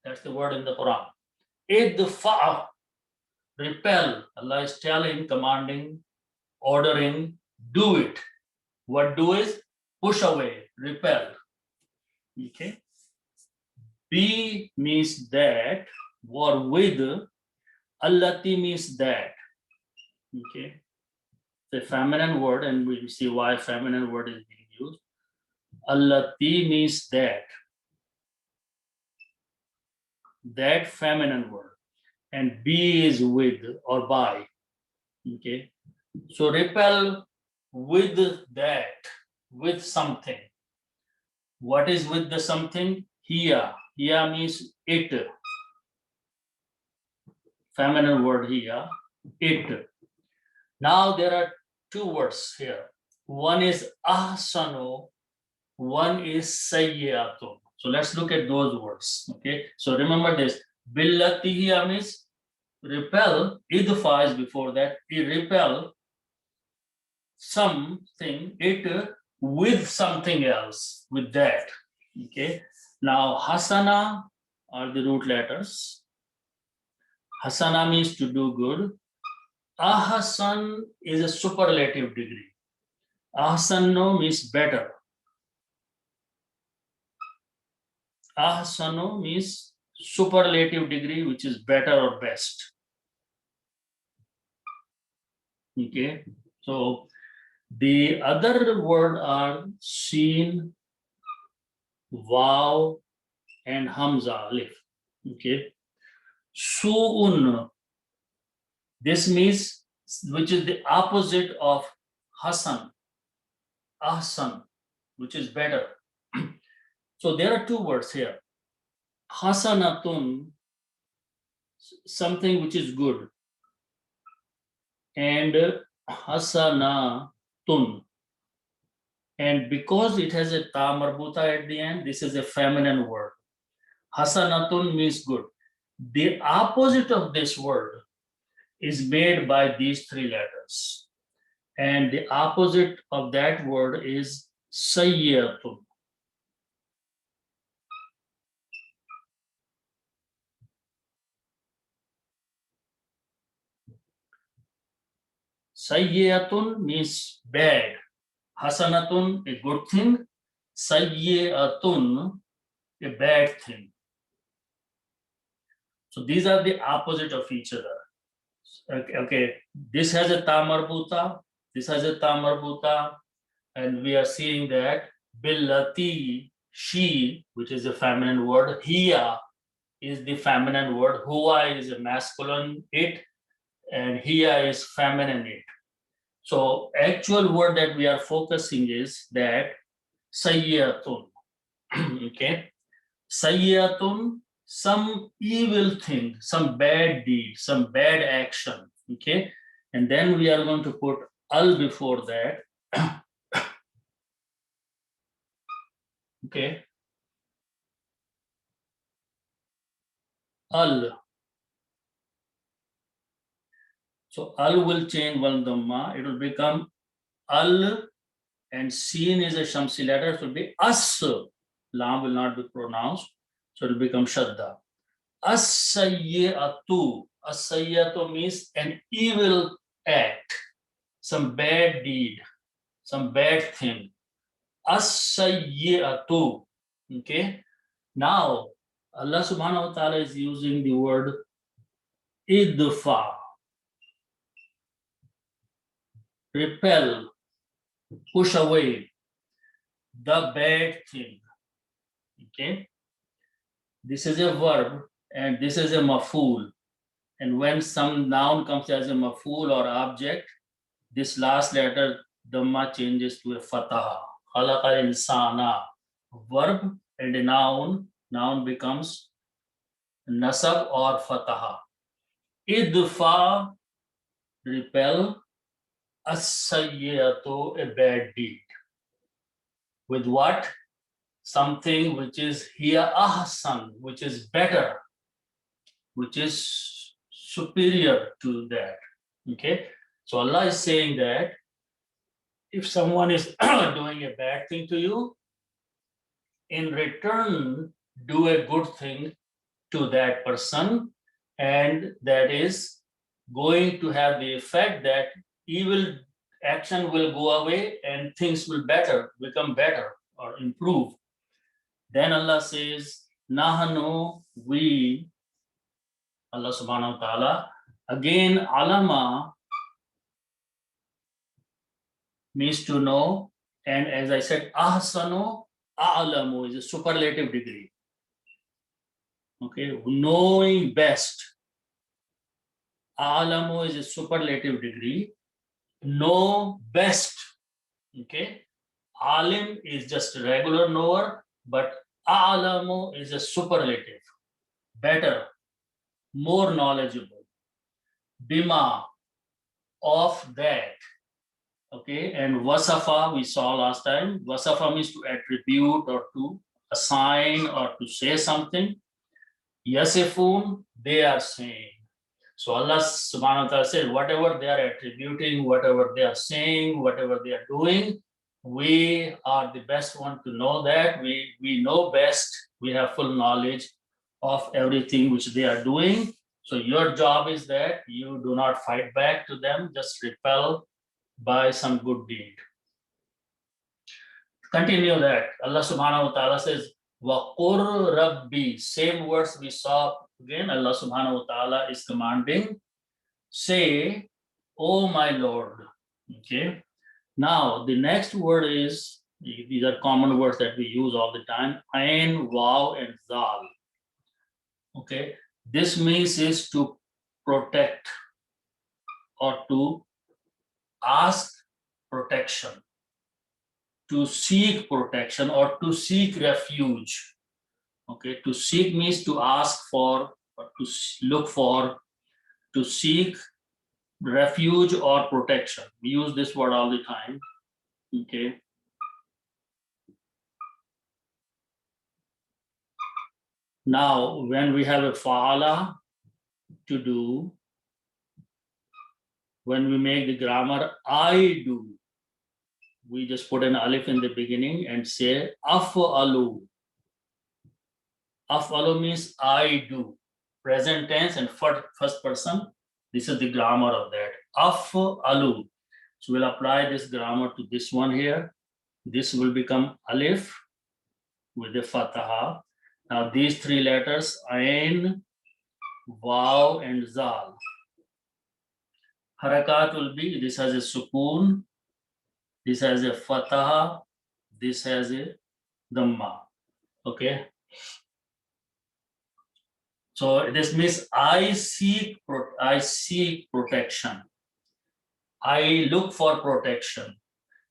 That's the word in the Quran. Idfa. Repel. Allah is telling, commanding, ordering, do it. What do is push away, repel. Okay. Be means that, or with. Allati means that. Okay. The feminine word, and we see why feminine word is being used. Allati means that. That feminine word. And be is with or by. Okay. So repel with that, with something. What is with the something? Hiya. Hiya means it. Feminine word hiya, it. Now there are 2 words here. One is ahsanu, one is sayyatun. So let's look at those words. Okay. So remember this. Billati hiya means repel. Idfa is before that. Repel something, it with something else, with that. Okay. Now hasana are the root letters. Hasana means to do good. Ahsan is a superlative degree. Ahsanu means better. Ahsanu means superlative degree, which is better or best. Okay. So the other word are seen, waw, and hamza, alif. Okay. Su'un. This means, which is the opposite of hasan. Ahsan, which is better. So there are 2 words here. Hasanatun, something which is good. And hasanatun. And because it has a ta marbuta at the end, this is a feminine word. Hasanatun means good. The opposite of this word is made by these three letters. And the opposite of that word is sayyatun. Sayyatun means bad. Hasanatun, a good thing. Sayyatun, a bad thing. So these are the opposite of each other. Okay. This has a ta marbuta, this has a ta marbuta, and we are seeing that billati, she, which is a feminine word, hiya is the feminine word, huwa is a masculine it, and hiya is feminine it. So actual word that we are focusing is that sayyatun. Okay, sayyatun, some evil thing, some bad deed, some bad action. Okay, and then we are going to put al before that. Okay, al. So al will change one dhamma. It will become al, and seen is a shamsi letter. It will be as. Lam will not be pronounced. So it will become shadda. As-sayyatu. As-sayyatu means an evil act, some bad deed, some bad thing. As-sayyatu. Okay. Now, Allah subhanahu wa ta'ala is using the word idfa. Repel, push away the bad thing. Okay. This is a verb and this is a maf'ul. And when some noun comes as a maf'ul or object, this last letter dhamma changes to a fatah. Khalaqa insana. Verb and a noun. Noun becomes nasab or fatah. Idfa, repel. As-sayyatu, a bad deed. With what? Something which is hiya ahsan, which is better, which is superior to that. Okay, so Allah is saying that if someone is doing a bad thing to you, in return, do a good thing to that person, and that is going to have the effect that evil action will go away and things will become better or improve. Then Allah says, Nahanu, we, Allah subhanahu wa ta'ala. Again, alama means to know, and as I said, ahsanu, a'lamu is a superlative degree. Okay, knowing best. A'lamu is a superlative degree. Know best. Okay, alim is just a regular knower, but a'lamu is a superlative, better, more knowledgeable. Bima, of that. Okay, and wasafa we saw last time. Wasafa means to attribute or to assign or to say something. Yasifun, they are saying. So Allah subhanahu wa ta'ala said, whatever they are attributing, whatever they are saying, whatever they are doing, we are the best one to know that. We know best. We have full knowledge of everything which they are doing. So your job is that you do not fight back to them, just repel by some good deed. Continue that. Allah subhanahu wa ta'ala says, Waqur Rabbi. Same words we saw again. Allah subhanahu wa ta'ala is commanding, say, oh my Lord. Okay. Now the next word is, these are common words that we use all the time, ain, waw, and zal. Okay. This means is to protect or to ask protection, to seek protection or to seek refuge. Okay, to seek means to ask for, or to look for, to seek refuge or protection. We use this word all the time. Okay. Now, when we have a fa'ala to do, when we make the grammar I do, we just put an alif in the beginning and say af'alu. Af'alu means I do. Present tense and first person. This is the grammar of that. Af'alu. So we'll apply this grammar to this one here. This will become alif with the fataha. Now these three letters, ain, waw, and zal. Harakat will be, this has a sukoon, this has a fataha, this has a dhamma. Okay. So this means I seek protection. I look for protection.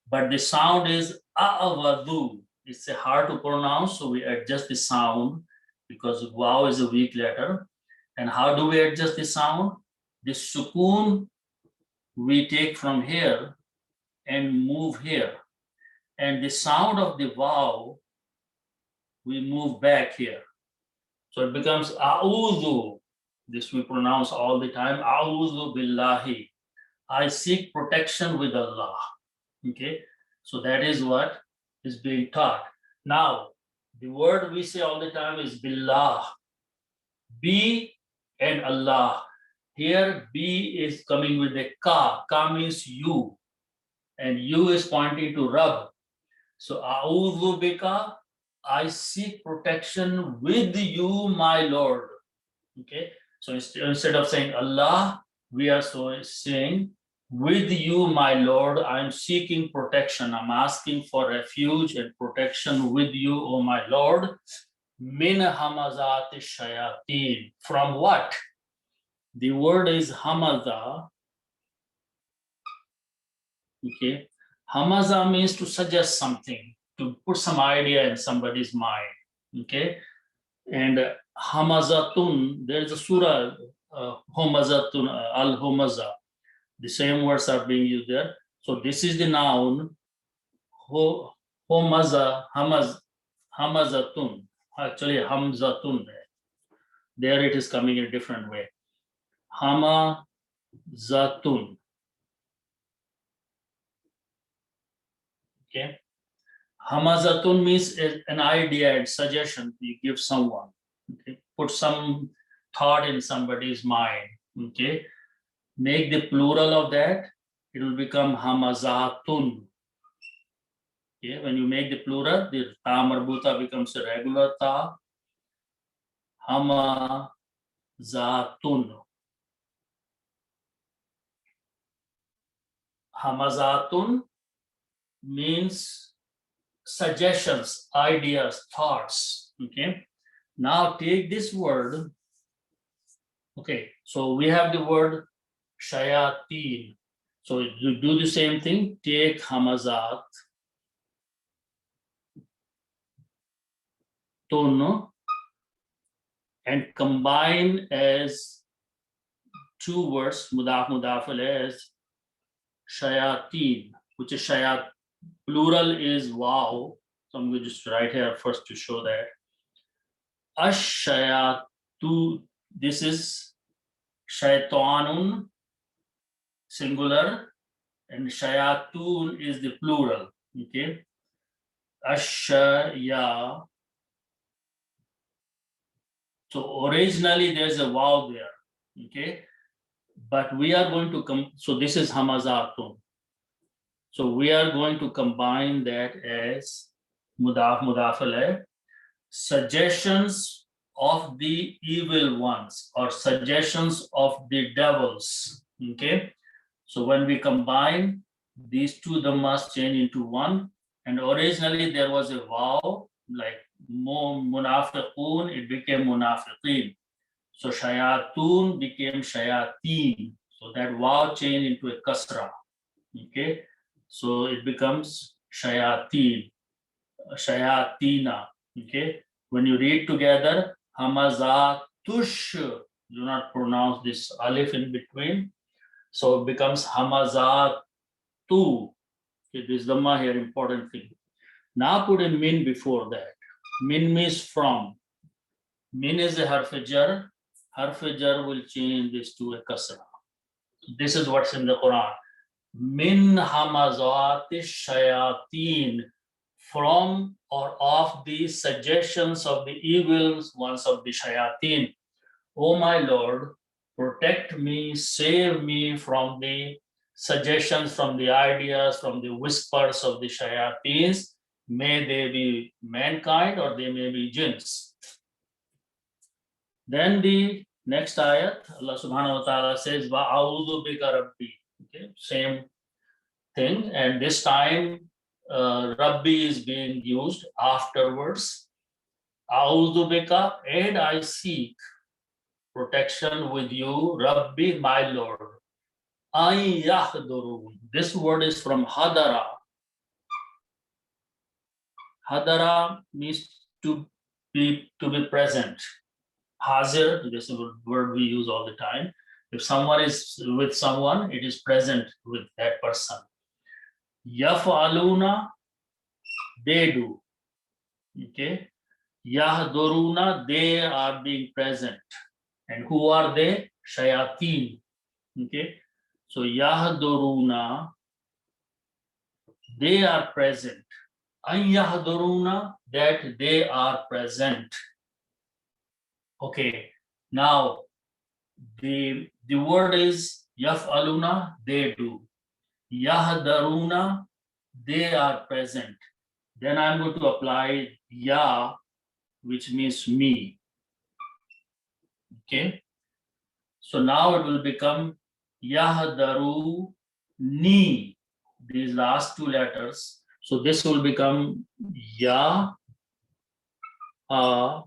But the sound is a'awadu. It's hard to pronounce, so we adjust the sound because waw is a weak letter. And how do we adjust the sound? The sukoon we take from here and move here. And the sound of the waw, we move back here. So it becomes a'udhu. This we pronounce all the time. A'udhu billahi. I seek protection with Allah. Okay, so that is what is being taught. Now, the word we say all the time is billah. B and Allah. Here, B is coming with a ka. Ka means you. And you is pointing to Rabb. So, a'udhu bika, I seek protection with you, my Lord. Okay, so instead of saying Allah, we are saying, with you, my Lord, I'm seeking protection. I'm asking for refuge and protection with you, O my Lord. Min hamazat shayateen. From what? The word is hamaza. Okay. Hamaza means to suggest something, to put some idea in somebody's mind. Okay. And hamazatun, there is a surah, homazatun, al-homaza. The same words are being used there. So this is the noun, homaza, hamazatun. Actually, hamzatun. There it is coming in a different way. Hamazatun. Okay. Hamazatun means an idea and suggestion you give someone. Okay. Put some thought in somebody's mind. Okay. Make the plural of that, it will become hamazatun. Okay, when you make the plural, the ta marbuta becomes a regular ta. Hamazatun. Hamazatun means suggestions, ideas, thoughts. Okay. Now take this word. Okay, so we have the word shayateen. So you do the same thing. Take hamazat, tun, and combine as two words, mudaf as shayateen, which is shayat. Plural is wow. So I'm going to just write here first to show that. Ash-shayatu, this is shaytanun, singular, and shayatun is the plural. Okay. Ash-shaya. So originally there's a wow there. Okay. But we are going to come, so this is hamazatun. So we are going to combine that as mudaf alayh, suggestions of the evil ones or suggestions of the devils. Okay. So when we combine these two, the must change into one. And originally there was a wow, like munafiqun, it became munafiqeen. So shayatun became shayateen. So that wow changed into a kasra. Okay. So it becomes shayateen, shayatina. Okay. When you read together, hamazatush, do not pronounce this alif in between. So it becomes hamazatu. Okay, this is the here important thing. Now put a min before that. Min means from. Min is a harf jar. Harf jar will change this to a kasra. This is what's in the Quran. Min hamazati shayateen, from or of the suggestions of the evil ones of the shayateen. O my Lord, protect me, save me from the suggestions, from the ideas, from the whispers of the shayateens. May they be mankind or they may be jinns. Then the next ayat, Allah subhanahu wa ta'ala says, Wa'a'udhu bika rabbi. Okay, same thing. And this time, Rabbi is being used afterwards. A'udhu bika, and I seek protection with you, Rabbi, my Lord. Ay yahdurun. This word is from hadara. Hadara means to be present. Hazir, this is a word we use all the time. If someone is with someone, it is present with that person. Yaf'aluna, they do. Okay. Yahduruna, they are being present. And who are they? Shayateen. Okay. So yahduruna, they are present. An yahduruna, that they are present. Okay. Now the word is yaf'aluna, they do. Yahdaruna, they are present. Then I'm going to apply ya, which means me. Okay. So now it will become Yahdaru ni, these last two letters. So this will become Ya Ha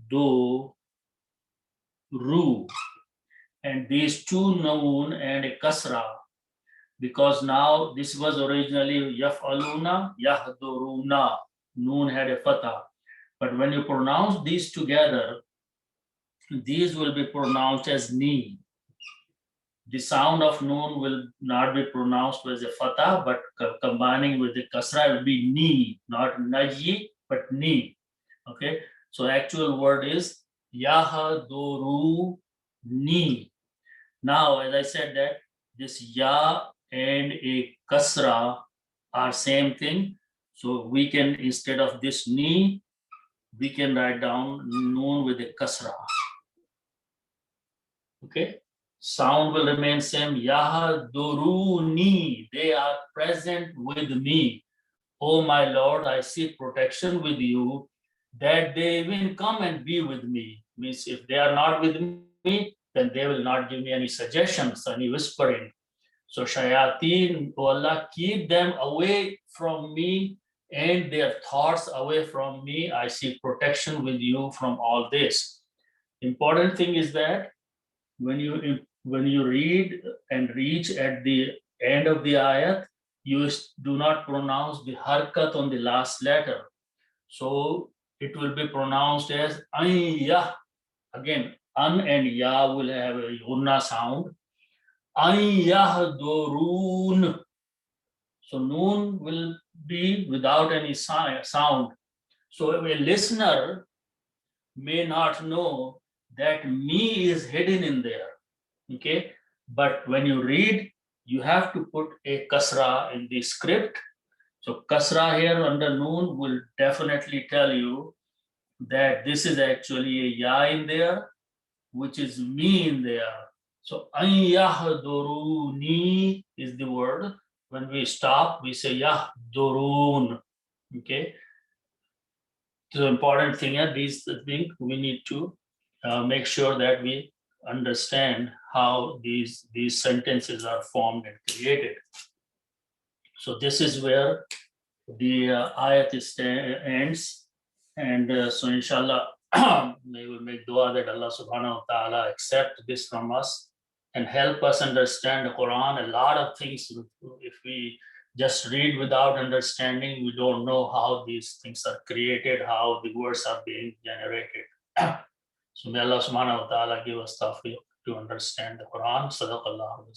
Do Ru. And these two noon and a kasra, because now this was originally Yaf'aluna, Yahduruna. Noon had a fatha. But when you pronounce these together, these will be pronounced as ni. The sound of noon will not be pronounced as a fatha, but combining with the kasra will be ni, not naji, but ni. Okay, so actual word is yahduru ni. Now, as I said that this ya and a kasra are same thing. So we can, instead of this ni, we can write down noon with a kasra. Okay, sound will remain same. Yahduruni, they are present with me. Oh my Lord, I seek protection with you, that they will come and be with me. Means if they are not with me, then they will not give me any suggestions, any whispering. So shayateen, oh Allah, keep them away from me and their thoughts away from me. I seek protection with you from all this. Important thing is that when you read and reach at the end of the ayat, you do not pronounce the harkat on the last letter. So it will be pronounced as Ayah. Again, an and ya will have a yunna sound. Ayahdurun. So noon will be without any sound. So a listener may not know that me is hidden in there. Okay, but when you read, you have to put a kasra in the script. So kasra here under noon will definitely tell you that this is actually a ya in there, which is me in there. So an yahduruni is the word. When we stop, we say yahdurun. Okay. So the important thing here, these things we need to make sure that we understand how these sentences are formed and created. So this is where the ayat ends, and so inshallah may we make dua that Allah subhanahu wa ta'ala accept this from us and help us understand the Quran. A lot of things, if we just read without understanding, we don't know how these things are created, how the words are being generated. So may Allah subhanahu wa ta'ala give us tawfiq to understand the Quran. Sadaqallahu